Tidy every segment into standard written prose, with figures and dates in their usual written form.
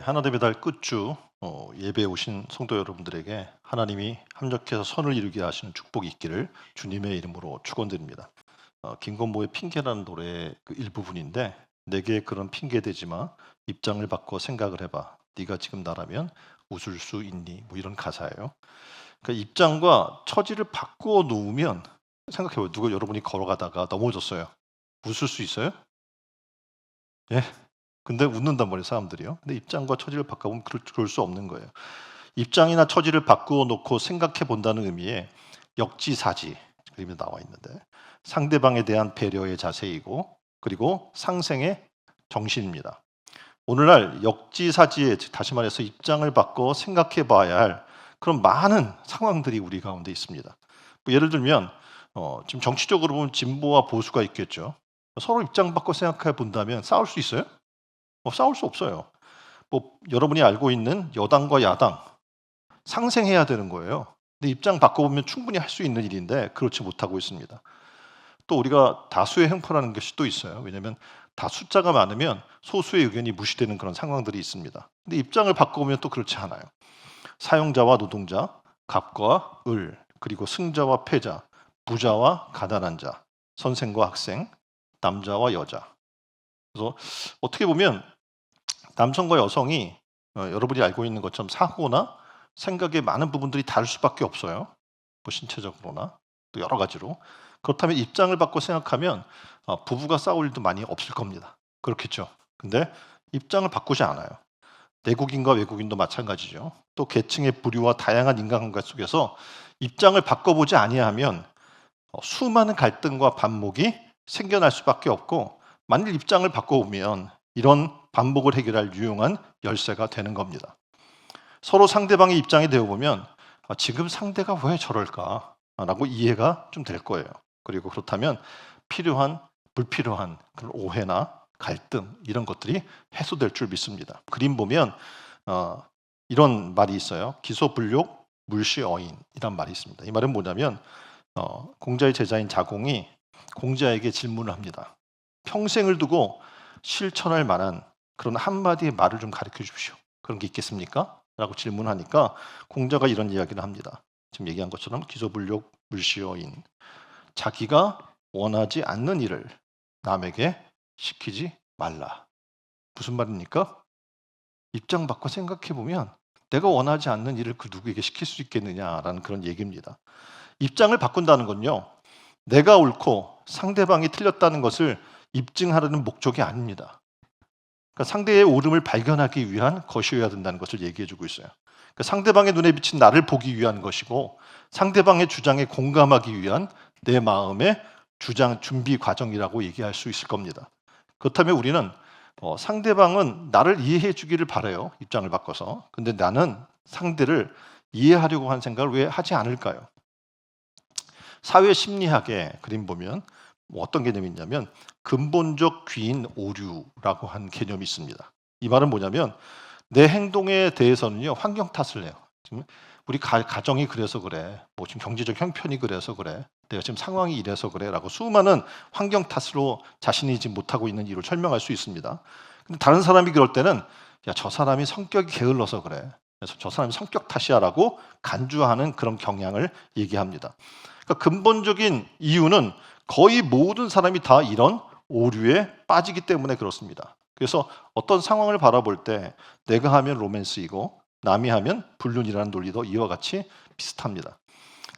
하나님의 달 끝주 예배에 오신 성도 여러분들에게 하나님이 합력해서 선을 이루게 하시는 축복이 있기를 주님의 이름으로 축원드립니다. 김건모의 핑계라는 노래의 그 일부분인데 내게 그런 핑계 대지 마. 입장을 바꿔 생각을 해봐. 네가 지금 나라면 웃을 수 있니? 뭐 이런 가사예요. 그러니까 입장과 처지를 바꾸어 놓으면 생각해봐요. 누가 여러분이 걸어가다가 넘어졌어요. 웃을 수 있어요? 예? 근데 웃는단 말이에요, 사람들이요. 근데 입장과 처지를 바꿔보면 그럴 수 없는 거예요. 입장이나 처지를 바꾸어 놓고 생각해 본다는 의미의 역지사지 그림에 나와 있는데 상대방에 대한 배려의 자세이고 그리고 상생의 정신입니다. 오늘날 역지사지에 다시 말해서 입장을 바꿔 생각해 봐야 할 그런 많은 상황들이 우리 가운데 있습니다. 뭐 예를 들면 지금 정치적으로 보면 진보와 보수가 있겠죠. 서로 입장 바꿔 생각해 본다면 싸울 수 있어요? 싸울 수 없어요. 뭐 여러분이 알고 있는 여당과 야당 상생해야 되는 거예요. 근데 입장 바꿔보면 충분히 할 수 있는 일인데 그렇지 못하고 있습니다. 또 우리가 다수의 행포라는 것이 또 있어요. 왜냐하면 다 숫자가 많으면 소수의 의견이 무시되는 그런 상황들이 있습니다. 근데 입장을 바꿔보면 또 그렇지 않아요. 사용자와 노동자, 갑과 을, 그리고 승자와 패자, 부자와 가난한 자, 선생과 학생, 남자와 여자. 그래서 어떻게 보면 남성과 여성이 여러분이 알고 있는 것처럼 사고나 생각의 많은 부분들이 다를 수밖에 없어요. 뭐 신체적으로나 또 여러 가지로. 그렇다면 입장을 바꿔 생각하면 부부가 싸울 일도 많이 없을 겁니다. 그렇겠죠. 근데 입장을 바꾸지 않아요. 내국인과 외국인도 마찬가지죠. 또 계층의 부류와 다양한 인간관계 속에서 입장을 바꿔보지 아니하면 수많은 갈등과 반목이 생겨날 수밖에 없고 만일 입장을 바꿔보면 이런 반복을 해결할 유용한 열쇠가 되는 겁니다. 서로 상대방의 입장에 되어보면 지금 상대가 왜 저럴까? 라고 이해가 좀 될 거예요. 그리고 그렇다면 필요한, 불필요한 그런 오해나 갈등 이런 것들이 해소될 줄 믿습니다. 그림 보면 이런 말이 있어요. 기소불욕, 물시어인이란 말이 있습니다. 이 말은 뭐냐면 공자의 제자인 자공이 공자에게 질문을 합니다. 평생을 두고 실천할 만한 그런 한마디의 말을 좀 가르쳐 주십시오. 그런 게 있겠습니까? 라고 질문하니까 공자가 이런 이야기를 합니다. 지금 얘기한 것처럼 기소불욕, 물시어인. 자기가 원하지 않는 일을 남에게 시키지 말라. 무슨 말입니까? 입장 바꿔 생각해 보면 내가 원하지 않는 일을 그 누구에게 시킬 수 있겠느냐라는 그런 얘기입니다. 입장을 바꾼다는 건요. 내가 옳고 상대방이 틀렸다는 것을 입증하려는 목적이 아닙니다. 그러니까 상대의 옳음을 발견하기 위한 것이어야 된다는 것을 얘기해주고 있어요. 그러니까 상대방의 눈에 비친 나를 보기 위한 것이고 상대방의 주장에 공감하기 위한 내 마음의 주장 준비 과정이라고 얘기할 수 있을 겁니다. 그렇다면 우리는 상대방은 나를 이해해 주기를 바라요. 입장을 바꿔서. 근데 나는 상대를 이해하려고 하는 생각을 왜 하지 않을까요? 사회 심리학의 그림 보면 어떤 개념이 있냐면 근본적 귀인 오류라고 하는 개념이 있습니다. 이 말은 뭐냐면 내 행동에 대해서는요 환경 탓을 해요. 지금 우리 가정이 그래서 그래, 뭐 지금 경제적 형편이 그래서 그래, 내가 지금 상황이 이래서 그래라고 수많은 환경 탓으로 자신이 지금 못하고 있는 이유를 설명할 수 있습니다. 근데 다른 사람이 그럴 때는 야, 저 사람이 성격이 게을러서 그래. 그래서 저 사람이 성격 탓이야라고 간주하는 그런 경향을 얘기합니다. 그러니까 근본적인 이유는 거의 모든 사람이 다 이런 오류에 빠지기 때문에 그렇습니다. 그래서 어떤 상황을 바라볼 때 내가 하면 로맨스이고 남이 하면 불륜이라는 논리도 이와 같이 비슷합니다.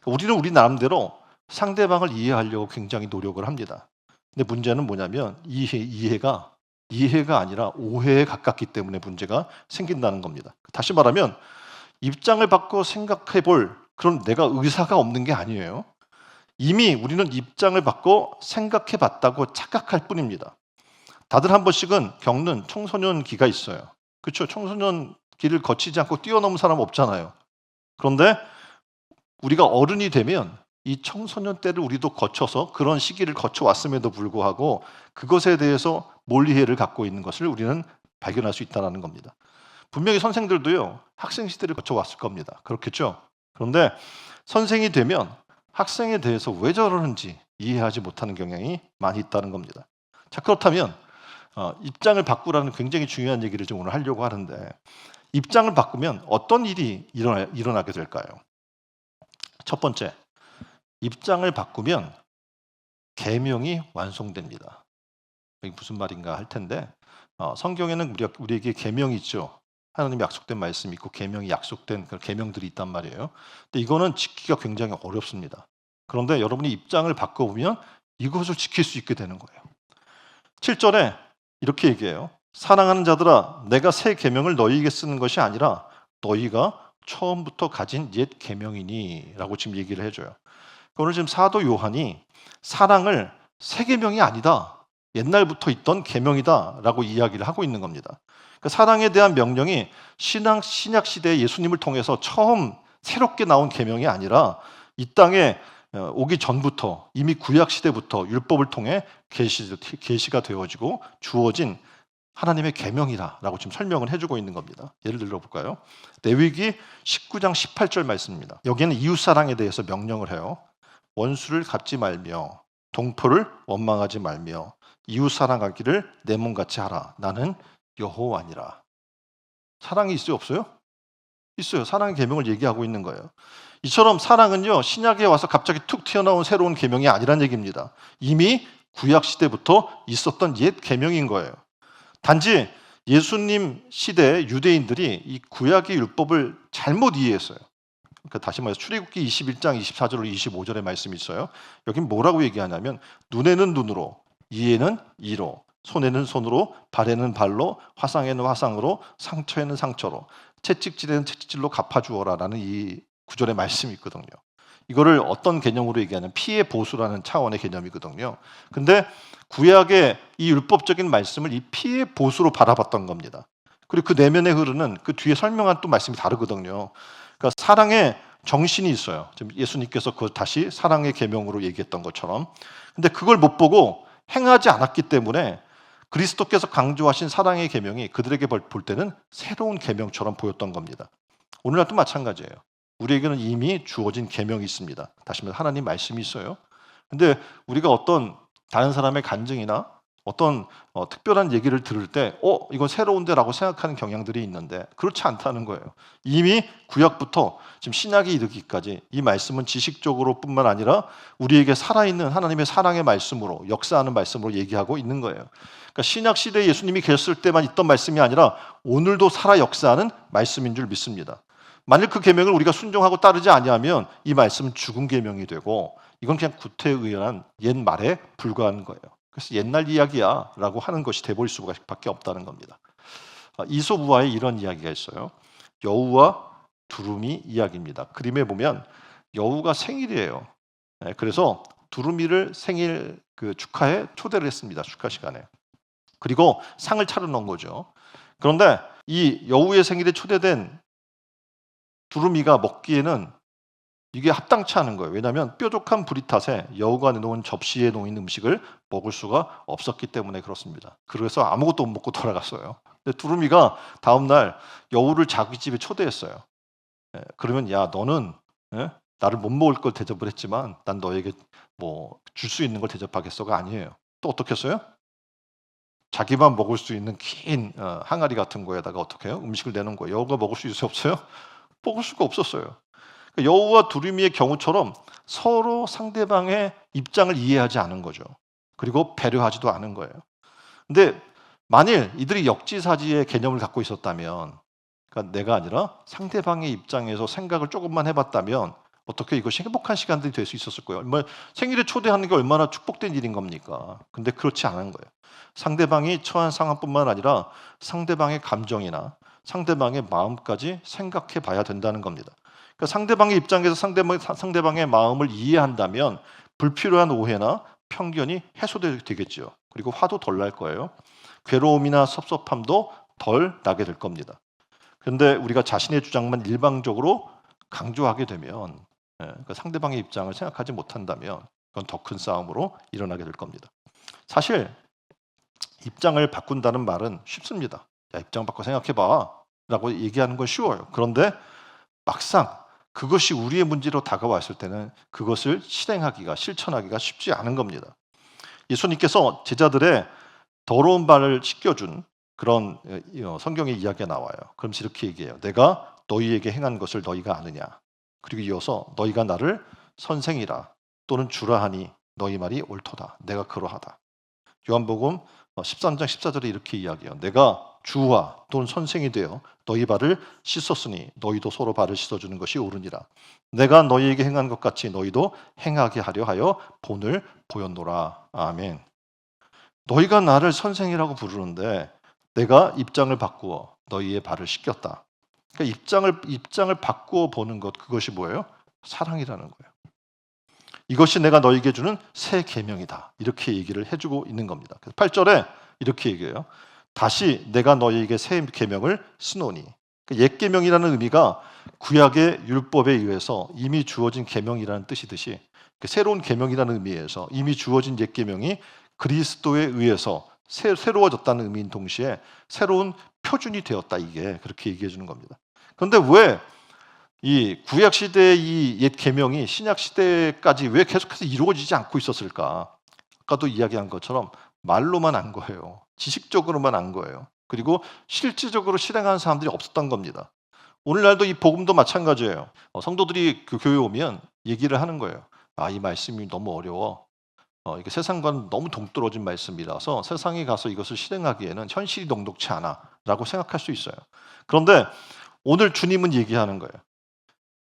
우리는 우리 나름대로 상대방을 이해하려고 굉장히 노력을 합니다. 근데 문제는 뭐냐면 이해가 아니라 오해에 가깝기 때문에 문제가 생긴다는 겁니다. 다시 말하면 입장을 바꿔 생각해 볼 그런 내가 의사가 없는 게 아니에요. 이미 우리는 입장을 바꿔 생각해 봤다고 착각할 뿐입니다. 다들 한 번씩은 겪는 청소년기가 있어요. 그렇죠? 청소년기를 거치지 않고 뛰어넘은 사람 없잖아요. 그런데 우리가 어른이 되면 이 청소년 때를 우리도 거쳐서 그런 시기를 거쳐왔음에도 불구하고 그것에 대해서 몰이해를 갖고 있는 것을 우리는 발견할 수 있다는 겁니다. 분명히 선생들도요. 학생 시대를 거쳐왔을 겁니다. 그렇겠죠? 그런데 선생이 되면 학생에 대해서 왜 저러는지 이해하지 못하는 경향이 많이 있다는 겁니다. 자, 그렇다면 입장을 바꾸라는 굉장히 중요한 얘기를 좀 오늘 하려고 하는데, 입장을 바꾸면 어떤 일이 일어나게 될까요? 첫 번째, 입장을 바꾸면 계명이 완성됩니다. 이게 무슨 말인가 할 텐데, 성경에는 우리에게 계명이 있죠. 하나님의 약속된 말씀이 있고 계명이 약속된 그런 계명들이 있단 말이에요. 근데 이거는 지키기가 굉장히 어렵습니다. 그런데 여러분이 입장을 바꿔보면 이것을 지킬 수 있게 되는 거예요. 7절에 이렇게 얘기해요. 사랑하는 자들아, 내가 새 계명을 너희에게 쓰는 것이 아니라 너희가 처음부터 가진 옛 계명이니 라고 지금 얘기를 해줘요. 오늘 지금 사도 요한이 사랑을 새 계명이 아니다, 옛날부터 있던 계명이다 라고 이야기를 하고 있는 겁니다. 그 사랑에 대한 명령이 신약 시대에 예수님을 통해서 처음 새롭게 나온 계명이 아니라 이 땅에 오기 전부터, 이미 구약 시대부터 율법을 통해 계시가 되어지고 주어진 하나님의 계명이라고 지금 설명을 해주고 있는 겁니다. 예를 들어볼까요? 레위기 19장 18절 말씀입니다. 여기에는 이웃사랑에 대해서 명령을 해요. 원수를 갚지 말며 동포를 원망하지 말며 이웃사랑하기를 내 몸같이 하라. 나는 여호와니라. 사랑이 있어요, 없어요? 있어요. 사랑의 계명을 얘기하고 있는 거예요. 이처럼 사랑은요, 신약에 와서 갑자기 툭 튀어나온 새로운 계명이 아니란 얘기입니다. 이미 구약 시대부터 있었던 옛 계명인 거예요. 단지 예수님 시대 유대인들이 이 구약의 율법을 잘못 이해했어요. 그러니까 다시 말해서 출애굽기 21장 24절로 25절의 말씀이 있어요. 여긴 뭐라고 얘기하냐면 눈에는 눈으로, 이에는 이로, 손에는 손으로, 발에는 발로, 화상에는 화상으로, 상처에는 상처로, 채찍질에는 채찍질로 갚아주어라라는 이 구절의 말씀이 있거든요. 이거를 어떤 개념으로 얘기하냐면 피해 보수라는 차원의 개념이거든요. 근데 구약의 이 율법적인 말씀을 이 피해 보수로 바라봤던 겁니다. 그리고 그 내면에 흐르는 그 뒤에 설명한 또 말씀이 다르거든요. 그러니까 사랑의 정신이 있어요. 지금 예수님께서 그 다시 사랑의 계명으로 얘기했던 것처럼. 근데 그걸 못 보고 행하지 않았기 때문에 그리스도께서 강조하신 사랑의 계명이 그들에게 볼 때는 새로운 계명처럼 보였던 겁니다. 오늘날도 마찬가지예요. 우리에게는 이미 주어진 계명이 있습니다. 다시 말해 하나님 말씀이 있어요. 근데 우리가 어떤 다른 사람의 간증이나 어떤 특별한 얘기를 들을 때 이건 새로운데 라고 생각하는 경향들이 있는데 그렇지 않다는 거예요. 이미 구약부터 지금 신약에 이르기까지 이 말씀은 지식적으로 뿐만 아니라 우리에게 살아있는 하나님의 사랑의 말씀으로, 역사하는 말씀으로 얘기하고 있는 거예요. 그러니까 신약 시대에 예수님이 계셨을 때만 있던 말씀이 아니라 오늘도 살아 역사하는 말씀인 줄 믿습니다. 만일 그 계명을 우리가 순종하고 따르지 아니하면 이 말씀은 죽은 계명이 되고 이건 그냥 구태에 의한 옛말에 불과한 거예요. 그래서 옛날 이야기야 라고 하는 것이 돼버릴 수밖에 없다는 겁니다. 이솝우화에 이런 이야기가 있어요. 여우와 두루미 이야기입니다. 그림에 보면 여우가 생일이에요. 그래서 두루미를 생일 축하에 초대를 했습니다. 축하 시간에. 그리고 상을 차려놓은 거죠. 그런데 이 여우의 생일에 초대된 두루미가 먹기에는 이게 합당치 않은 거예요. 왜냐하면 뾰족한 부리탓에 여우가 내놓은 접시에 놓인 음식을 먹을 수가 없었기 때문에 그렇습니다. 그래서 아무것도 못 먹고 돌아갔어요. 근데 두루미가 다음날 여우를 자기 집에 초대했어요. 그러면 야 너는 나를 못 먹을 걸 대접을 했지만 난 너에게 뭐 줄 수 있는 걸 대접하겠어가 아니에요. 또 어떻게 했어요? 자기만 먹을 수 있는 긴 항아리 같은 거에다가 어떻게 해요? 음식을 내는 거예요. 여우가 먹을 수 있어요? 없어요? 먹을 수가 없었어요. 여우와 두루미의 경우처럼 서로 상대방의 입장을 이해하지 않은 거죠. 그리고 배려하지도 않은 거예요. 근데 만일 이들이 역지사지의 개념을 갖고 있었다면, 그러니까 내가 아니라 상대방의 입장에서 생각을 조금만 해봤다면 어떻게 이것이 행복한 시간들이 될 수 있었을 거예요. 생일에 초대하는 게 얼마나 축복된 일인 겁니까? 근데 그렇지 않은 거예요. 상대방이 처한 상황뿐만 아니라 상대방의 감정이나 상대방의 마음까지 생각해 봐야 된다는 겁니다. 그러니까 상대방의 입장에서 상대방의 마음을 이해한다면 불필요한 오해나 편견이 해소되겠죠. 그리고 화도 덜 날 거예요. 괴로움이나 섭섭함도 덜 나게 될 겁니다. 그런데 우리가 자신의 주장만 일방적으로 강조하게 되면 그러니까 상대방의 입장을 생각하지 못한다면 그건 더 큰 싸움으로 일어나게 될 겁니다. 사실 입장을 바꾼다는 말은 쉽습니다. 야, 입장 바꿔 생각해봐 라고 얘기하는 건 쉬워요. 그런데 막상 그것이 우리의 문제로 다가왔을 때는 그것을 실천하기가 쉽지 않은 겁니다. 예수님께서 제자들의 더러운 발을 씻겨준 그런 성경의 이야기가 나와요. 그러면서 이렇게 얘기해요. 내가 너희에게 행한 것을 너희가 아느냐. 그리고 이어서 너희가 나를 선생이라 또는 주라 하니 너희 말이 옳도다. 내가 그러하다. 요한복음 13장 14절에 이렇게 이야기해요. 내가 주와 또는 선생이 되어 너희 발을 씻었으니 너희도 서로 발을 씻어주는 것이 옳으니라. 내가 너희에게 행한 것 같이 너희도 행하게 하려 하여 본을 보였노라. 아멘. 너희가 나를 선생이라고 부르는데 내가 입장을 바꾸어 너희의 발을 씻겼다. 그러니까 입장을 바꾸어 보는 것, 그것이 뭐예요? 사랑이라는 거예요. 이것이 내가 너희에게 주는 새 계명이다. 이렇게 얘기를 해주고 있는 겁니다. 8절에 이렇게 얘기해요. 다시 내가 너희에게 새 계명을 쓰노니. 옛 계명이라는 의미가 구약의 율법에 의해서 이미 주어진 계명이라는 뜻이듯이 새로운 계명이라는 의미에서 이미 주어진 옛 계명이 그리스도에 의해서 새로워졌다는 의미인 동시에 새로운 표준이 되었다. 이게 그렇게 얘기해 주는 겁니다. 그런데 왜 이 구약 시대의 이 옛 계명이 신약 시대까지 왜 계속해서 이루어지지 않고 있었을까? 아까도 이야기한 것처럼 말로만 한 거예요. 지식적으로만 한 거예요. 그리고 실질적으로 실행하는 사람들이 없었던 겁니다. 오늘날도 이 복음도 마찬가지예요. 성도들이 그 교회 오면 얘기를 하는 거예요. 이 말씀이 너무 어려워. 이게 세상과는 너무 동떨어진 말씀이라서 세상에 가서 이것을 실행하기에는 현실이 녹록치 않아라고 생각할 수 있어요. 그런데 오늘 주님은 얘기하는 거예요.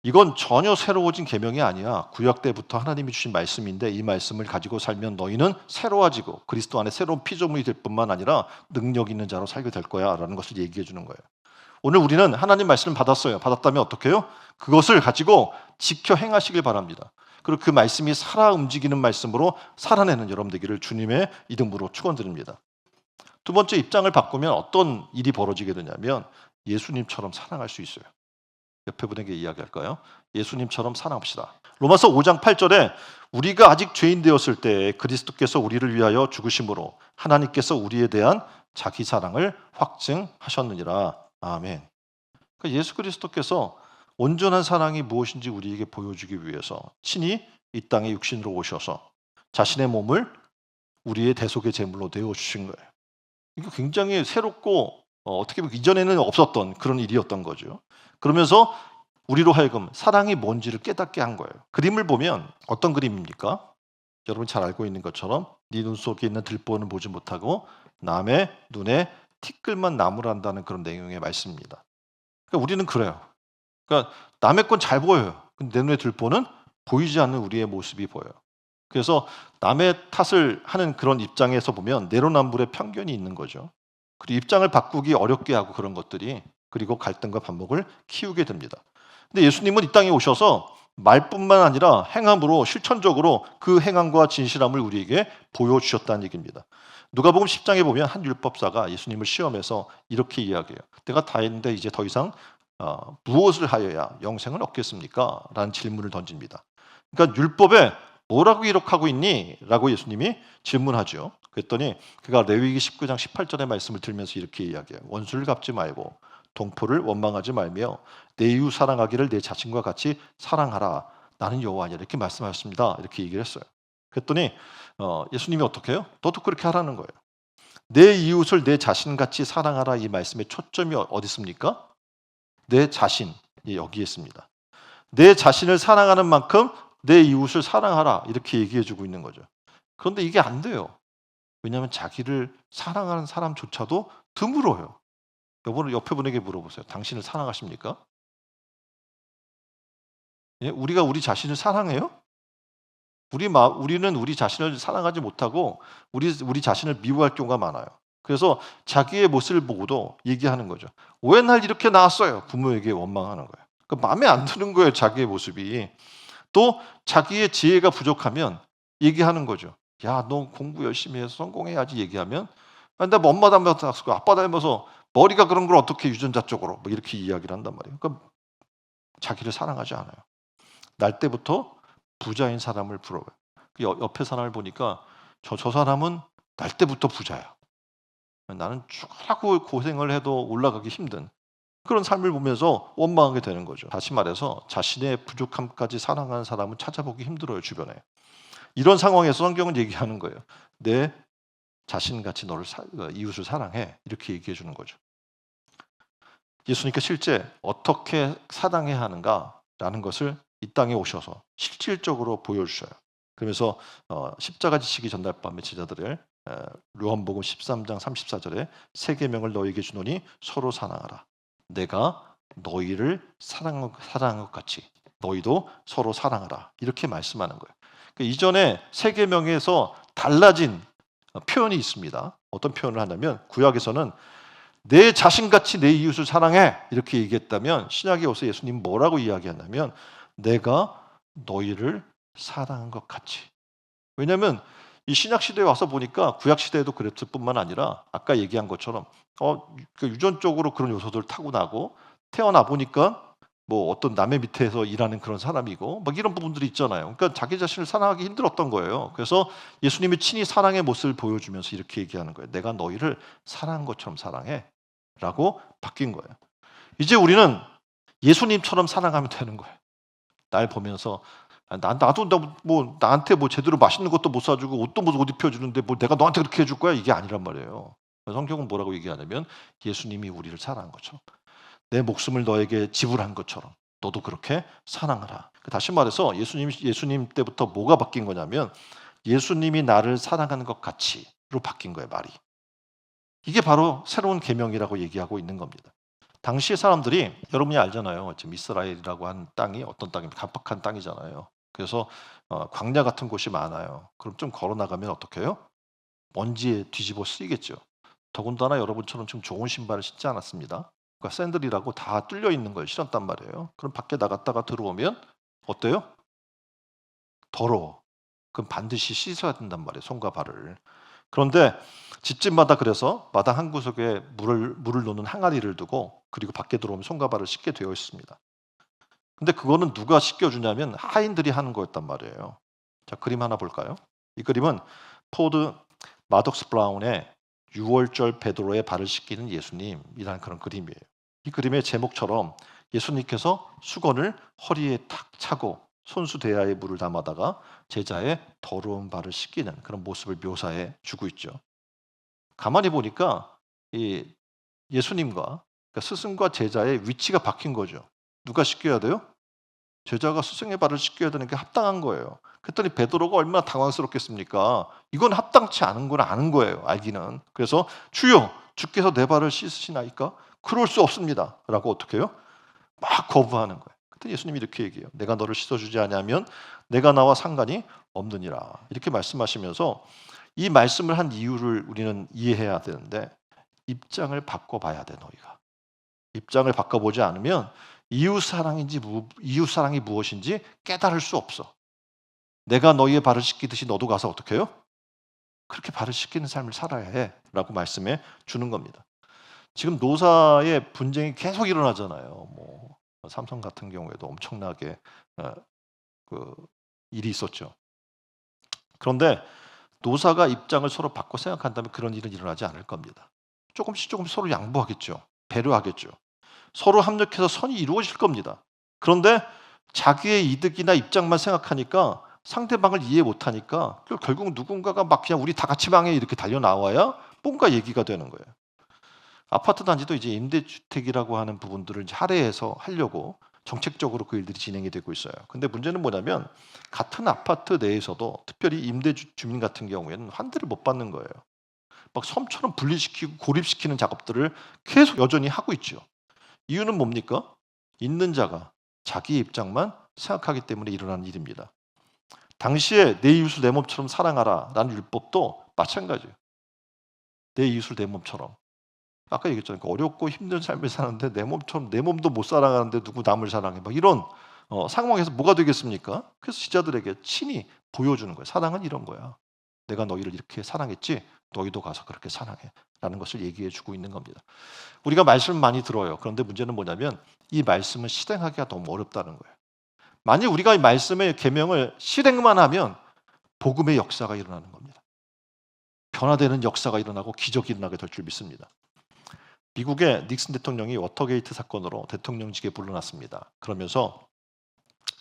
이건 전혀 새로워진 계명이 아니야. 구약 때부터 하나님이 주신 말씀인데 이 말씀을 가지고 살면 너희는 새로워지고 그리스도 안에 새로운 피조물이 될 뿐만 아니라 능력 있는 자로 살게 될 거야 라는 것을 얘기해 주는 거예요. 오늘 우리는 하나님 말씀을 받았어요. 받았다면 어떻게 해요? 그것을 가지고 지켜 행하시길 바랍니다. 그리고 그 말씀이 살아 움직이는 말씀으로 살아내는 여러분 되기를 주님의 이름으로 축원드립니다. 두 번째, 입장을 바꾸면 어떤 일이 벌어지게 되냐면 예수님처럼 사랑할 수 있어요. 옆에 분에게 이야기할까요? 예수님처럼 사랑합시다. 로마서 5장 8절에 우리가 아직 죄인 되었을 때 그리스도께서 우리를 위하여 죽으심으로 하나님께서 우리에 대한 자기 사랑을 확증하셨느니라. 아멘. 그러니까 예수 그리스도께서 온전한 사랑이 무엇인지 우리에게 보여주기 위해서 친히 이 땅에 육신으로 오셔서 자신의 몸을 우리의 대속의 제물로 내어주신 거예요. 이거 굉장히 새롭고 어떻게 보면 이전에는 없었던 그런 일이었던 거죠. 그러면서 우리로 하여금 사랑이 뭔지를 깨닫게 한 거예요. 그림을 보면 어떤 그림입니까? 여러분 잘 알고 있는 것처럼 네 눈 속에 있는 들보는 보지 못하고 남의 눈에 티끌만 나무란다는 그런 내용의 말씀입니다. 그러니까 우리는 그래요. 그러니까 남의 건 잘 보여요. 근데 내 눈에 들보는 보이지 않는 우리의 모습이 보여요. 그래서 남의 탓을 하는 그런 입장에서 보면 내로남불의 편견이 있는 거죠. 그리고 입장을 바꾸기 어렵게 하고 그런 것들이 그리고 갈등과 반목을 키우게 됩니다. 근데 예수님은 이 땅에 오셔서 말뿐만 아니라 행함으로 실천적으로 그 행함과 진실함을 우리에게 보여주셨다는 얘기입니다. 누가복음 10장에 보면 한 율법사가 예수님을 시험해서 이렇게 이야기해요. 내가 다 했는데 이제 더 이상 무엇을 하여야 영생을 얻겠습니까? 라는 질문을 던집니다. 그러니까 율법에 뭐라고 기록하고 있니? 라고 예수님이 질문하죠. 그랬더니 그가 레위기 19장 18절의 말씀을 들면서 이렇게 이야기해요. 원수를 갚지 말고 동포를 원망하지 말며 내 이웃 사랑하기를 내 자신과 같이 사랑하라. 나는 여호와냐 이렇게 말씀하셨습니다. 이렇게 얘기를 했어요. 그랬더니 예수님이 어떻게 해요? 너도 그렇게 하라는 거예요. 내 이웃을 내 자신같이 사랑하라 이 말씀의 초점이 어디 있습니까? 내 자신, 여기에 있습니다. 내 자신을 사랑하는 만큼 내 이웃을 사랑하라 이렇게 얘기해주고 있는 거죠. 그런데 이게 안 돼요. 왜냐하면 자기를 사랑하는 사람조차도 드물어요. 여러분 옆에 분에게 물어보세요. 당신을 사랑하십니까? 예? 우리가 우리 자신을 사랑해요? 우리는 우리 자신을 사랑하지 못하고 우리 자신을 미워할 경우가 많아요. 그래서 자기의 모습을 보고도 얘기하는 거죠. 왜 날 이렇게 낳았어요? 부모에게 원망하는 거예요. 그러니까 마음에 안 드는 거예요. 자기의 모습이. 또 자기의 지혜가 부족하면 얘기하는 거죠. 야, 너 공부 열심히 해서 성공해야지 얘기하면 나 엄마 닮아서 아빠 닮아서 머리가 그런 걸 어떻게 유전자 쪽으로 뭐 이렇게 이야기를 한단 말이에요. 그러니까 자기를 사랑하지 않아요. 날 때부터 부자인 사람을 부러워요. 옆에 사람을 보니까 저 사람은 날 때부터 부자야. 나는 죽으라고 고생을 해도 올라가기 힘든 그런 삶을 보면서 원망하게 되는 거죠. 다시 말해서 자신의 부족함까지 사랑하는 사람은 찾아보기 힘들어요. 주변에. 이런 상황에서 성경은 얘기하는 거예요. 내 자신같이 너를 이웃을 사랑해. 이렇게 얘기해 주는 거죠. 예수님께 실제 어떻게 사랑해야 하는가라는 것을 이 땅에 오셔서 실질적으로 보여주셔요. 그러면서 십자가 지시기 전날 밤에 제자들을 요한복음 13장 34절에 세 계명을 너희에게 주노니 서로 사랑하라. 내가 너희를 사랑한 것 같이 너희도 서로 사랑하라. 이렇게 말씀하는 거예요. 그러니까 이전에 세 계명에서 달라진 표현이 있습니다. 어떤 표현을 하냐면 구약에서는 내 자신같이 내 이웃을 사랑해 이렇게 얘기했다면 신약에 와서 예수님 뭐라고 이야기하냐면 내가 너희를 사랑한 것 같이. 왜냐하면 이 신약 시대에 와서 보니까 구약 시대에도 그랬을 뿐만 아니라 아까 얘기한 것처럼 유전적으로 그런 요소들 타고나고 태어나 보니까 뭐 어떤 남의 밑에서 일하는 그런 사람이고 막 이런 부분들이 있잖아요. 그러니까 자기 자신을 사랑하기 힘들었던 거예요. 그래서 예수님이 친히 사랑의 모습을 보여주면서 이렇게 얘기하는 거예요. 내가 너희를 사랑한 것처럼 사랑해 라고 바뀐 거예요. 이제 우리는 예수님처럼 사랑하면 되는 거예요. 날 보면서 나도 뭐 나한테 뭐 제대로 맛있는 것도 못 사주고 옷도 못 입혀주는데 뭐 내가 너한테 그렇게 해줄 거야? 이게 아니란 말이에요. 성경은 뭐라고 얘기하냐면 예수님이 우리를 사랑한 것처럼 내 목숨을 너에게 지불한 것처럼 너도 그렇게 사랑하라. 다시 말해서 예수님 때부터 뭐가 바뀐 거냐면 예수님이 나를 사랑하는 것 같이로 바뀐 거예요, 말이. 이게 바로 새로운 계명이라고 얘기하고 있는 겁니다. 당시의 사람들이 여러분이 알잖아요. 지금 이스라엘이라고 하는 땅이 어떤 땅입니까? 각박한 땅이잖아요. 그래서 광야 같은 곳이 많아요. 그럼 좀 걸어 나가면 어떻게 해요? 먼지에 뒤집어 쓰이겠죠. 더군다나 여러분처럼 좀 좋은 신발을 신지 않았습니다. 그러니까 샌들이라고 다 뚫려 있는 걸 신었단 말이에요. 그럼 밖에 나갔다가 들어오면 어때요? 더러워. 그럼 반드시 씻어야 된단 말이에요. 손과 발을. 그런데 집집마다 그래서 마당 한 구석에 물을 놓는 항아리를 두고 그리고 밖에 들어오면 손과 발을 씻게 되어 있습니다. 근데 그거는 누가 씻겨주냐면 하인들이 하는 거였단 말이에요. 자, 그림 하나 볼까요? 이 그림은 포드 마덕스 브라운의 6월절 베드로의 발을 씻기는 예수님이라는 그런 그림이에요. 이 그림의 제목처럼 예수님께서 수건을 허리에 탁 차고 손수 대야에 물을 담아다가 제자의 더러운 발을 씻기는 그런 모습을 묘사해 주고 있죠. 가만히 보니까 이 예수님과 그러니까 스승과 제자의 위치가 바뀐 거죠. 누가 씻겨야 돼요? 제자가 스승의 발을 씻겨야 되는 게 합당한 거예요. 그랬더니 베드로가 얼마나 당황스럽겠습니까? 이건 합당치 않은 걸 아는 거예요. 알기는. 그래서 주여 주께서 내 발을 씻으시나이까? 그럴 수 없습니다. 라고 어떻게 해요? 막 거부하는 거예요. 그때 예수님이 이렇게 얘기해요. 내가 너를 씻어주지 않으면 내가 나와 상관이 없느니라. 이렇게 말씀하시면서 이 말씀을 한 이유를 우리는 이해해야 되는데 입장을 바꿔봐야 돼 너희가. 입장을 바꿔보지 않으면 이웃 사랑이 무엇인지 깨달을 수 없어. 내가 너희의 발을 씻기듯이 너도 가서 어떻게 해요? 그렇게 발을 씻기는 삶을 살아야 해라고 말씀해 주는 겁니다. 지금 노사의 분쟁이 계속 일어나잖아요. 뭐 삼성 같은 경우에도 엄청나게 그 일이 있었죠. 그런데 노사가 입장을 서로 바꿔 생각한다면 그런 일은 일어나지 않을 겁니다. 조금씩 서로 양보하겠죠. 배려하겠죠. 서로 합력해서 선이 이루어질 겁니다. 그런데 자기의 이득이나 입장만 생각하니까 상대방을 이해 못하니까 결국 누군가가 막 그냥 우리 다 같이 망해 이렇게 달려나와야 뭔가 얘기가 되는 거예요. 아파트 단지도 이제 임대주택이라고 하는 부분들을 이제 할애해서 하려고 정책적으로 그 일들이 진행이 되고 있어요. 근데 문제는 뭐냐면 같은 아파트 내에서도 특별히 임대주민 같은 경우에는 환대를 못 받는 거예요. 막 섬처럼 분리시키고 고립시키는 작업들을 계속 여전히 하고 있죠. 이유는 뭡니까? 있는 자가 자기 입장만 생각하기 때문에 일어나는 일입니다. 당시에 내 이웃을 내 몸처럼 사랑하라라는 율법도 마찬가지예요. 내 이웃을 내 몸처럼. 아까 얘기했잖아요. 어렵고 힘든 삶을 사는데 내 몸처럼 내 몸도 못 사랑하는데 누구 남을 사랑해? 막 이런 상황에서 뭐가 되겠습니까? 그래서 지자들에게 친히 보여주는 거예요. 사랑은 이런 거야. 내가 너희를 이렇게 사랑했지? 너희도 가서 그렇게 사랑해. 라는 것을 얘기해 주고 있는 겁니다. 우리가 말씀을 많이 들어요. 그런데 문제는 뭐냐면 이 말씀을 실행하기가 너무 어렵다는 거예요. 만약 우리가 이 말씀의 계명을 실행만 하면 복음의 역사가 일어나는 겁니다. 변화되는 역사가 일어나고 기적이 일어나게 될 줄 믿습니다. 미국의 닉슨 대통령이 워터게이트 사건으로 대통령직에 불러났습니다. 그러면서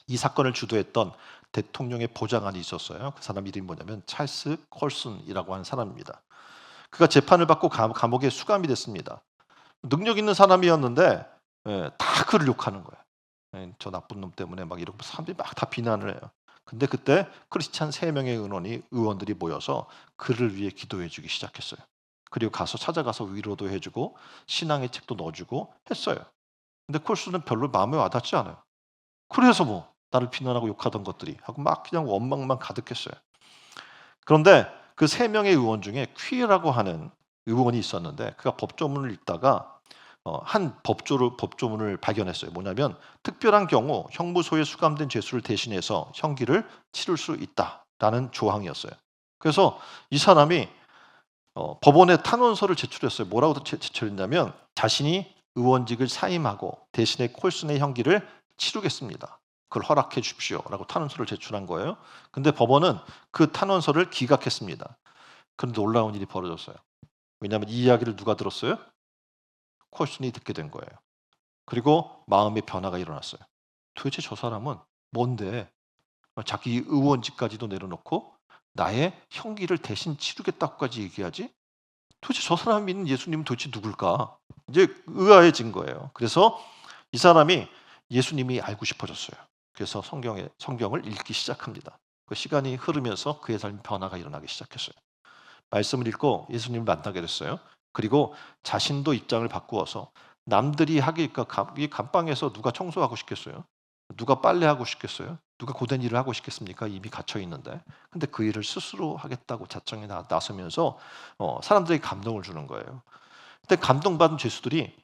이 사건을 주도했던 대통령의 보좌관이 있었어요. 그 사람 이름이 뭐냐면 찰스 콜슨이라고 하는 사람입니다. 그가 재판을 받고 감옥에 수감이 됐습니다. 능력 있는 사람이었는데 다 그를 욕하는 거예요. 저 나쁜 놈 때문에 막 이러고 사람들이 막 다 비난을 해요. 근데 그때 크리스찬 3명의 의원들이 모여서 그를 위해 기도해 주기 시작했어요. 그리고 찾아가서 위로도 해주고 신앙의 책도 넣어주고 했어요. 근데 콜스는 별로 마음에 와닿지 않아요. 그래서 뭐 나를 비난하고 욕하던 것들이 하고 막 그냥 원망만 가득했어요. 그런데 그 3명의 의원 중에 퀴라고 하는 의원이 있었는데 그가 법조문을 읽다가 한 법조문을 발견했어요. 뭐냐면 특별한 경우 형무소에 수감된 죄수를 대신해서 형기를 치를 수 있다라는 조항이었어요. 그래서 이 사람이 법원에 탄원서를 제출했어요. 뭐라고 제출했냐면 자신이 의원직을 사임하고 대신에 콜슨의 형기를 치르겠습니다. 그걸 허락해 주십시오라고 탄원서를 제출한 거예요. 근데 법원은 그 탄원서를 기각했습니다. 그런데 놀라운 일이 벌어졌어요. 왜냐하면 이 이야기를 누가 들었어요? 콜슨이 듣게 된 거예요. 그리고 마음의 변화가 일어났어요. 도대체 저 사람은 뭔데 자기 의원직까지도 내려놓고 나의 형기를 대신 치르겠다고까지 얘기하지? 도대체 저 사람이 믿는 예수님은 도대체 누굴까? 이제 의아해진 거예요. 그래서 이 사람이 예수님이 알고 싶어졌어요. 그래서 성경을 읽기 시작합니다. 그 시간이 흐르면서 그의 삶 변화가 일어나기 시작했어요. 말씀을 읽고 예수님을 만나게 됐어요. 그리고 자신도 입장을 바꾸어서 남들이 하기니까 이 감방에서 누가 청소하고 싶겠어요? 누가 빨래하고 싶겠어요? 누가 고된 일을 하고 싶겠습니까? 이미 갇혀 있는데. 근데 그 일을 스스로 하겠다고 자청에 나서면서 사람들에게 감동을 주는 거예요. 근데 감동받은 죄수들이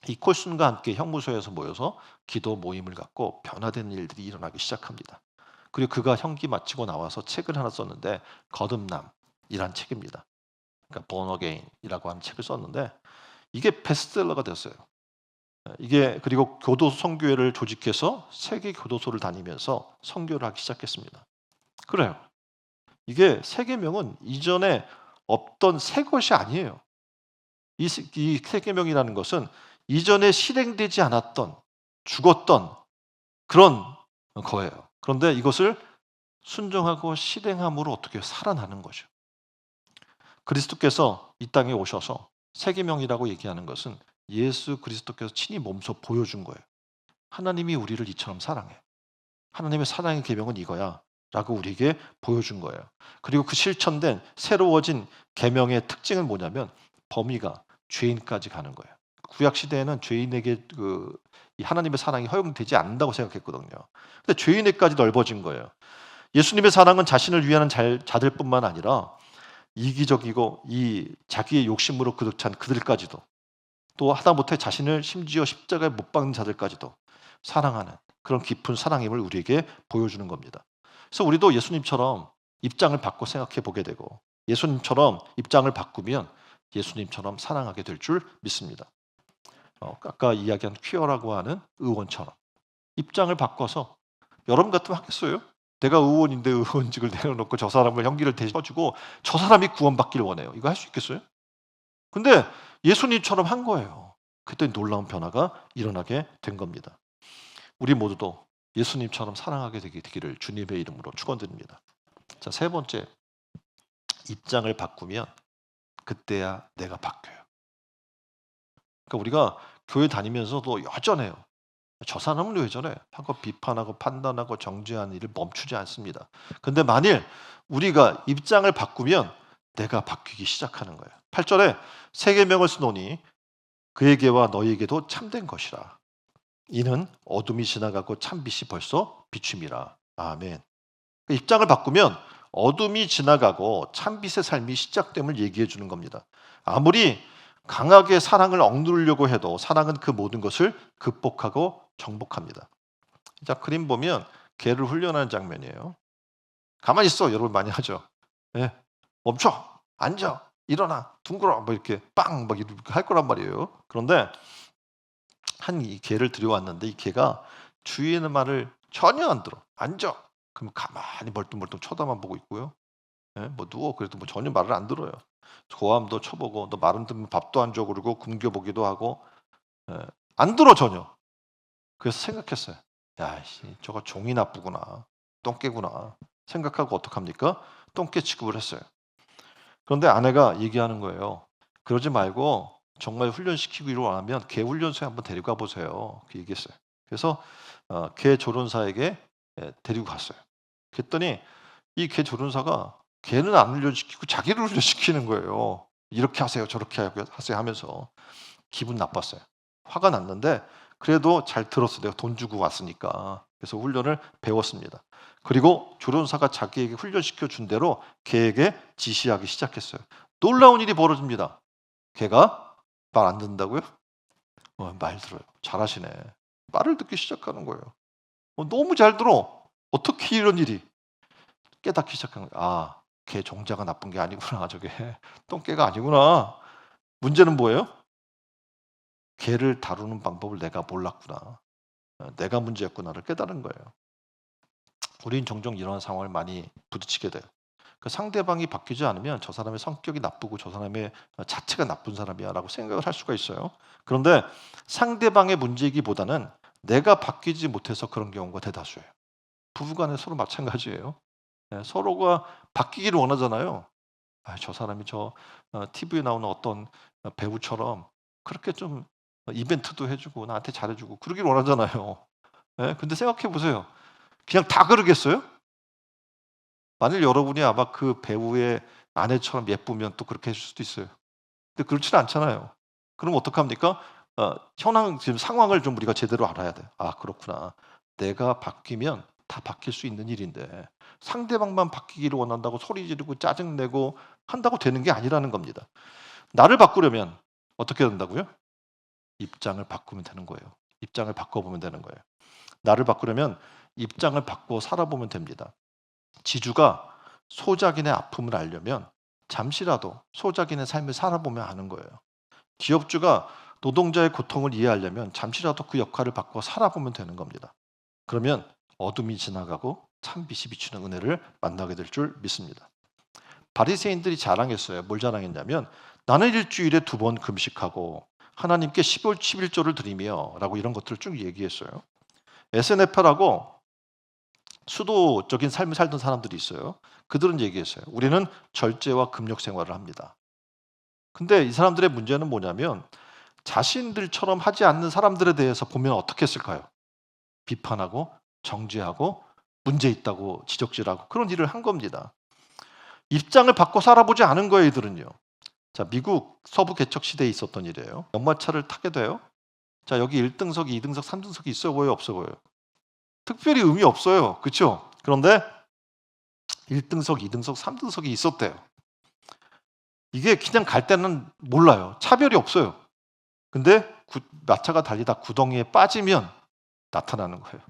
이 콜슨과 함께 형무소에서 모여서 기도 모임을 갖고 변화된 일들이 일어나기 시작합니다. 그리고 그가 형기 마치고 나와서 책을 하나 썼는데 거듭남이란 책입니다. 그러니까 Born Again이라고 하는 책을 썼는데 이게 베스트셀러가 됐어요. 이게 그리고 교도소 선교회를 조직해서 세계 교도소를 다니면서 선교를 하기 시작했습니다. 그래요. 이게 세계명은 이전에 없던 새 것이 아니에요. 이 세계명이라는 것은 이전에 실행되지 않았던 죽었던 그런 거예요. 그런데 이것을 순종하고 실행함으로 어떻게 살아나는 거죠. 그리스도께서 이 땅에 오셔서 세계명이라고 얘기하는 것은 예수 그리스도께서 친히 몸소 보여준 거예요. 하나님이 우리를 이처럼 사랑해. 하나님의 사랑의 계명은 이거야 라고 우리에게 보여준 거예요. 그리고 그 실천된 새로워진 계명의 특징은 뭐냐면 범위가 죄인까지 가는 거예요. 구약 시대에는 죄인에게 이 하나님의 사랑이 허용되지 않는다고 생각했거든요. 근데 죄인에까지 넓어진 거예요. 예수님의 사랑은 자신을 위하는 자들뿐만 아니라 이기적이고 이 자기의 욕심으로 그득 찬 그들까지도 또 하다못해 자신을 심지어 십자가에 못 박는 자들까지도 사랑하는 그런 깊은 사랑임을 우리에게 보여주는 겁니다. 그래서 우리도 예수님처럼 입장을 바꿔 생각해 보게 되고 예수님처럼 입장을 바꾸면 예수님처럼 사랑하게 될 줄 믿습니다. 아까 이야기한 퀴어라고 하는 의원처럼 입장을 바꿔서 여러분 같으면 하겠어요? 내가 의원인데 의원직을 내려놓고 저 사람을 형기를 대셔주고 저 사람이 구원받기를 원해요. 이거 할 수 있겠어요? 근데 예수님처럼 한 거예요. 그때 놀라운 변화가 일어나게 된 겁니다. 우리 모두도 예수님처럼 사랑하게 되기를 주님의 이름으로 축원드립니다. 자, 세 번째, 입장을 바꾸면 그때야 내가 바뀌어요. 그러니까 우리가 교회 다니면서도 여전해요. 저 사람은 왜 저래? 하고 비판하고 판단하고 정죄하는 일을 멈추지 않습니다. 근데 만일 우리가 입장을 바꾸면 내가 바뀌기 시작하는 거예요. 8절에 새 계명을 쓰노니 그에게와 너희에게도 참된 것이라. 이는 어둠이 지나가고 참빛이 벌써 비춤이라. 아멘. 입장을 바꾸면 어둠이 지나가고 참빛의 삶이 시작됨을 얘기해 주는 겁니다. 아무리 강하게 사랑을 억누르려고 해도 사랑은 그 모든 것을 극복하고 정복합니다. 자, 그림 보면 개를 훈련하는 장면이에요. 가만히 있어. 여러분 많이 하죠. 네. 멈춰. 앉아. 일어나. 둥그러. 뭐 이렇게 빵. 막 이렇게 할 거란 말이에요. 그런데 이 개를 들여왔는데 이 개가 주인의 말을 전혀 안 들어. 앉아. 그럼 가만히 멀뚱멀뚱 쳐다만 보고 있고요. 예? 뭐 누워 그래도 뭐 전혀 말을 안 들어요. 고함도 쳐보고 너 말 안 들으면 밥도 안 줘 그러고 굶겨보기도 하고 안 들어 전혀. 그래서 생각했어요. 야, 저거 종이 나쁘구나. 똥개구나. 생각하고 어떡합니까? 똥개 취급을 했어요. 그런데 아내가 얘기하는 거예요. 그러지 말고 정말 훈련시키기를 원하면 개 훈련소에 한번 데리고 가 보세요. 그 얘기했어요. 그래서 개 조련사에게 데리고 갔어요. 그랬더니 이 개 조련사가 개는 안 훈련시키고 자기를 훈련시키는 거예요. 이렇게 하세요, 저렇게 하세요 하면서 기분 나빴어요. 화가 났는데 그래도 잘 들었어. 내가 돈 주고 왔으니까. 그래서 훈련을 배웠습니다. 그리고 조련사가 자기에게 훈련시켜 준 대로 개에게 지시하기 시작했어요. 놀라운 일이 벌어집니다. 개가 말 안 듣는다고요? 말 들어요. 잘하시네. 말을 듣기 시작하는 거예요. 너무 잘 들어. 어떻게 이런 일이? 깨닫기 시작한 거예요. 아, 개 종자가 나쁜 게 아니구나. 저게 똥개가 아니구나. 문제는 뭐예요? 개를 다루는 방법을 내가 몰랐구나. 내가 문제였구나를 깨달은 거예요. 우린 종종 이런 상황을 많이 부딪히게 돼요. 그 상대방이 바뀌지 않으면 저 사람의 성격이 나쁘고 저 사람의 자체가 나쁜 사람이야라고 생각을 할 수가 있어요. 그런데 상대방의 문제이기보다는 내가 바뀌지 못해서 그런 경우가 대다수예요. 부부간에 서로 마찬가지예요. 서로가 바뀌기를 원하잖아요. 저 사람이 저 TV에 나오는 어떤 배우처럼 그렇게 좀 이벤트도 해주고 나한테 잘해주고 그러길 원하잖아요. 근데 생각해 보세요. 그냥 다 그러겠어요? 만일 여러분이 아마 그 배우의 아내처럼 예쁘면 또 그렇게 해줄 수도 있어요. 근데 그렇지는 않잖아요. 그럼 어떡합니까? 현황 지금 상황을 좀 우리가 제대로 알아야 돼요. '아 그렇구나. 내가 바뀌면 다 바뀔 수 있는 일인데 상대방만 바뀌기를 원한다고 소리 지르고 짜증 내고 한다고 되는 게 아니라는 겁니다.' 나를 바꾸려면 어떻게 된다고요? 입장을 바꾸면 되는 거예요. 입장을 바꿔보면 되는 거예요. 나를 바꾸려면 입장을 바꿔 살아보면 됩니다. 지주가 소작인의 아픔을 알려면 잠시라도 소작인의 삶을 살아보며 하는 거예요. 기업주가 노동자의 고통을 이해하려면 잠시라도 그 역할을 바꿔 살아보면 되는 겁니다. 그러면 어둠이 지나가고 참 빛이 비추는 은혜를 만나게 될 줄 믿습니다. 바리새인들이 자랑했어요. 뭘 자랑했냐면 나는 일주일에 2번 금식하고 하나님께 11조를 드리며 라고 이런 것들을 쭉 얘기했어요. SNF라고 수도적인 삶을 살던 사람들이 있어요. 그들은 얘기했어요. 우리는 절제와 금욕 생활을 합니다. 근데 이 사람들의 문제는 뭐냐면 자신들처럼 하지 않는 사람들에 대해서 보면 어떻게 했을까요? 비판하고 정죄하고 문제 있다고 지적질하고 그런 일을 한 겁니다. 입장을 바꿔 살아보지 않은 거예요, 이들은요. 자, 미국 서부 개척 시대에 있었던 일이에요. 연마차를 타게 돼요. 자, 여기 1등석, 2등석, 3등석이 있어 보여요, 없어 보여요? 특별히 의미 없어요. 그렇죠? 그런데 1등석, 2등석, 3등석이 있었대요. 이게 그냥 갈 때는 몰라요. 차별이 없어요. 근데 마차가 달리다 구덩이에 빠지면 나타나는 거예요.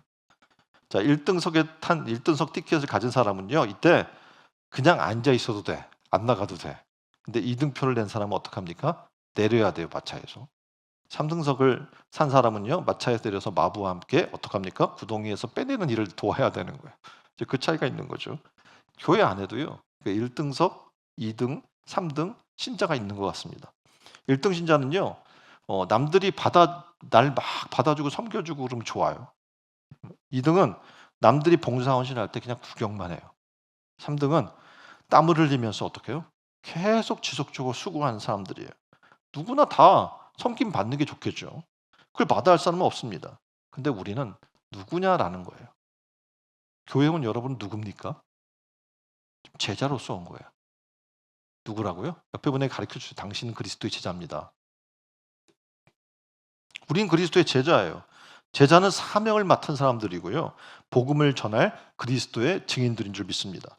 자, 1등석 티켓을 가진 사람은요. 이때 그냥 앉아 있어도 돼. 안 나가도 돼. 근데 2등표를 낸 사람은 어떡합니까? 내려야 돼요, 마차에서. 3등석을 산 사람은요. 마차에서 내려서 마부와 함께 어떡합니까? 구덩이에서 빼내는 일을 도와야 되는 거예요. 이제 그 차이가 있는 거죠. 교회 안에도요. 1등석, 2등, 3등 신자가 있는 것 같습니다. 1등 신자는요. 남들이 날 막 받아주고 섬겨주고 그러면 좋아요. 2등은 남들이 봉사헌신할 때 그냥 구경만 해요. 3등은 땀을 흘리면서 어떻게 해요? 계속 지속적으로 수고하는 사람들이에요. 누구나 다 섬김 받는 게 좋겠죠. 그걸 마다할 사람은 없습니다. 근데 우리는 누구냐라는 거예요. 교회 온 여러분 누굽니까? 제자로서 온 거예요. 누구라고요? 옆에 분에게 가르쳐 주세요. 당신은 그리스도의 제자입니다. 우린 그리스도의 제자예요. 제자는 사명을 맡은 사람들이고요. 복음을 전할 그리스도의 증인들인 줄 믿습니다.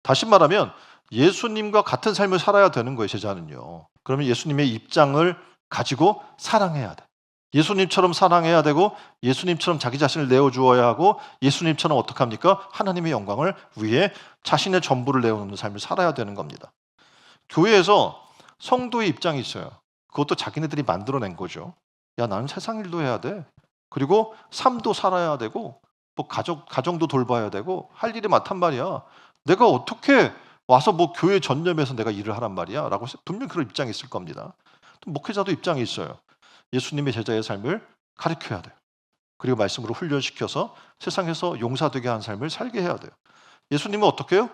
다시 말하면 예수님과 같은 삶을 살아야 되는 거예요. 제자는요. 그러면 예수님의 입장을 가지고 사랑해야 돼. 예수님처럼 사랑해야 되고 예수님처럼 자기 자신을 내어주어야 하고 예수님처럼 어떻게 합니까? 하나님의 영광을 위해 자신의 전부를 내어놓는 삶을 살아야 되는 겁니다. 교회에서 성도의 입장이 있어요. 그것도 자기네들이 만들어낸 거죠. 야, 나는 세상 일도 해야 돼. 그리고 삶도 살아야 되고 뭐 가정도 돌봐야 되고 할 일이 많단 말이야. 내가 어떻게 와서 뭐 교회 전념해서 내가 일을 하란 말이야 라고 분명히 그런 입장이 있을 겁니다. 또 목회자도 입장이 있어요. 예수님의 제자의 삶을 가르쳐야 돼요. 그리고 말씀으로 훈련시켜서 세상에서 용사되게 한 삶을 살게 해야 돼요. 예수님은 어떻게 해요?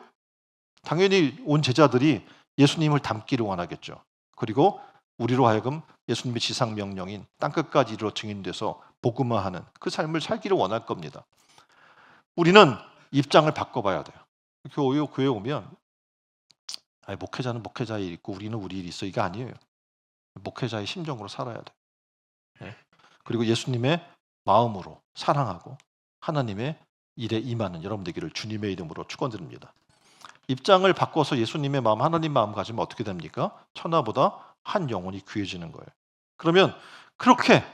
당연히 온 제자들이 예수님을 닮기를 원하겠죠. 그리고 우리로 하여금 예수님의 지상 명령인 땅끝까지 이르러 증인돼서 복음화하는 그 삶을 살기를 원할 겁니다. 우리는 입장을 바꿔봐야 돼요. 교회에 오면 목회자는 목회자의 일 있고 우리는 우리 일이 있어. 이게 아니에요. 목회자의 심정으로 살아야 돼요. 네. 그리고 예수님의 마음으로 사랑하고 하나님의 일에 임하는 여러분 되기를 주님의 이름으로 축원드립니다. 입장을 바꿔서 예수님의 마음, 하나님 마음 가지면 어떻게 됩니까? 천하보다 한 영혼이 귀해지는 거예요. 그러면 그렇게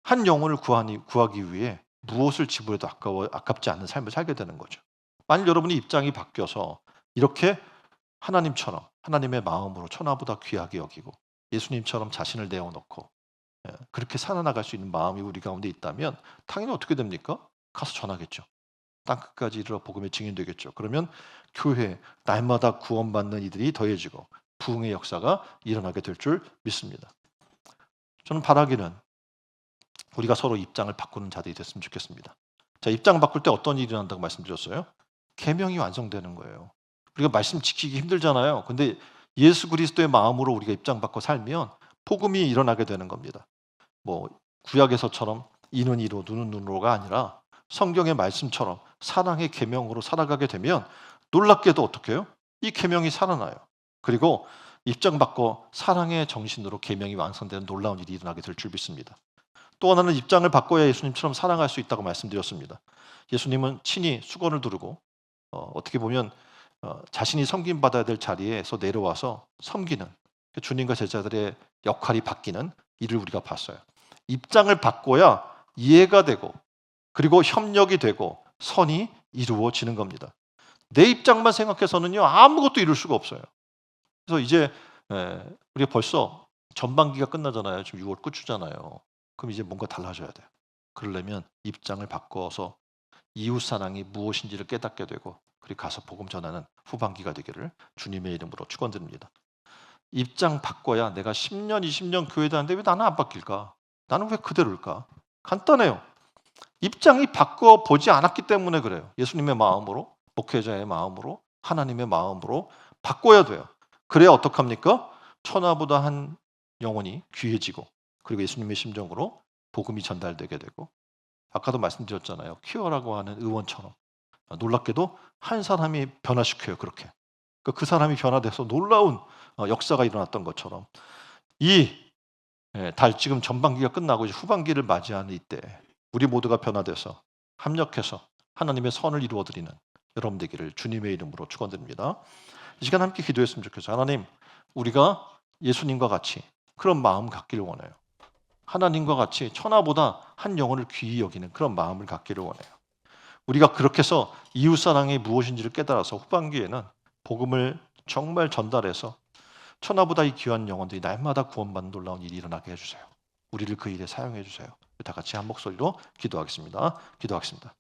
한 영혼을 구하기 위해 무엇을 지불해도 아깝지 않은 삶을 살게 되는 거죠. 만일 여러분이 입장이 바뀌어서 이렇게 하나님처럼 하나님의 마음으로 천하보다 귀하게 여기고 예수님처럼 자신을 내어놓고 그렇게 살아나갈 수 있는 마음이 우리 가운데 있다면 당연히 어떻게 됩니까? 가서 전하겠죠. 땅끝까지 이르러 복음의 증인되겠죠. 그러면 교회 날마다 구원받는 이들이 더해지고 부흥의 역사가 일어나게 될 줄 믿습니다. 저는 바라기는 우리가 서로 입장을 바꾸는 자들이 됐으면 좋겠습니다. 자, 입장 바꿀 때 어떤 일이 일어난다고 말씀드렸어요? 계명이 완성되는 거예요. 우리가 말씀 지키기 힘들잖아요. 근데 예수 그리스도의 마음으로 우리가 입장 바꿔 살면 복음이 일어나게 되는 겁니다. 뭐 구약에서처럼 이는 이로 눈은 눈으로가 아니라 성경의 말씀처럼 사랑의 계명으로 살아가게 되면 놀랍게도 어떻게 해요? 이 계명이 살아나요. 그리고 입장 바꿔 사랑의 정신으로 계명이 완성되는 놀라운 일이 일어나게 될 줄 믿습니다. 또 하나는 입장을 바꿔야 예수님처럼 사랑할 수 있다고 말씀드렸습니다. 예수님은 친히 수건을 두르고 어떻게 보면 자신이 섬김받아야 될 자리에서 내려와서 섬기는 주님과 제자들의 역할이 바뀌는 일을 우리가 봤어요. 입장을 바꿔야 이해가 되고 그리고 협력이 되고 선이 이루어지는 겁니다. 내 입장만 생각해서는요 아무것도 이룰 수가 없어요. 그래서 이제 우리가 벌써 전반기가 끝나잖아요. 지금 6월 끝이잖아요. 그럼 이제 뭔가 달라져야 돼요. 그러려면 입장을 바꿔서 이웃 사랑이 무엇인지를 깨닫게 되고 그리고 가서 복음 전하는 후반기가 되기를 주님의 이름으로 축원드립니다. 입장 바꿔야 내가 10년, 20년 교회 다니는데 왜 나는 안 바뀔까? 나는 왜 그대로일까? 간단해요. 입장이 바꿔보지 않았기 때문에 그래요. 예수님의 마음으로, 목회자의 마음으로, 하나님의 마음으로 바꿔야 돼요. 그래야 어떡합니까? 천하보다 한 영혼이 귀해지고 그리고 예수님의 심정으로 복음이 전달되게 되고 아까도 말씀드렸잖아요. 퀴어라고 하는 의원처럼 놀랍게도 한 사람이 변화시켜요. 그렇게. 그 사람이 변화돼서 놀라운 역사가 일어났던 것처럼 이 달 지금 전반기가 끝나고 이제 후반기를 맞이하는 이때 우리 모두가 변화돼서 합력해서 하나님의 선을 이루어드리는 여러분 되기를 주님의 이름으로 축원드립니다. 이 시간 함께 기도했으면 좋겠어요. 하나님, 우리가 예수님과 같이 그런 마음 갖기를 원해요. 하나님과 같이 천하보다 한 영혼을 귀히 여기는 그런 마음을 갖기를 원해요. 우리가 그렇게 해서 이웃사랑이 무엇인지를 깨달아서 후반기에는 복음을 정말 전달해서 천하보다 이 귀한 영혼들이 날마다 구원받는 놀라운 일이 일어나게 해주세요. 우리를 그 일에 사용해 주세요. 다 같이 한 목소리로 기도하겠습니다. 기도하겠습니다.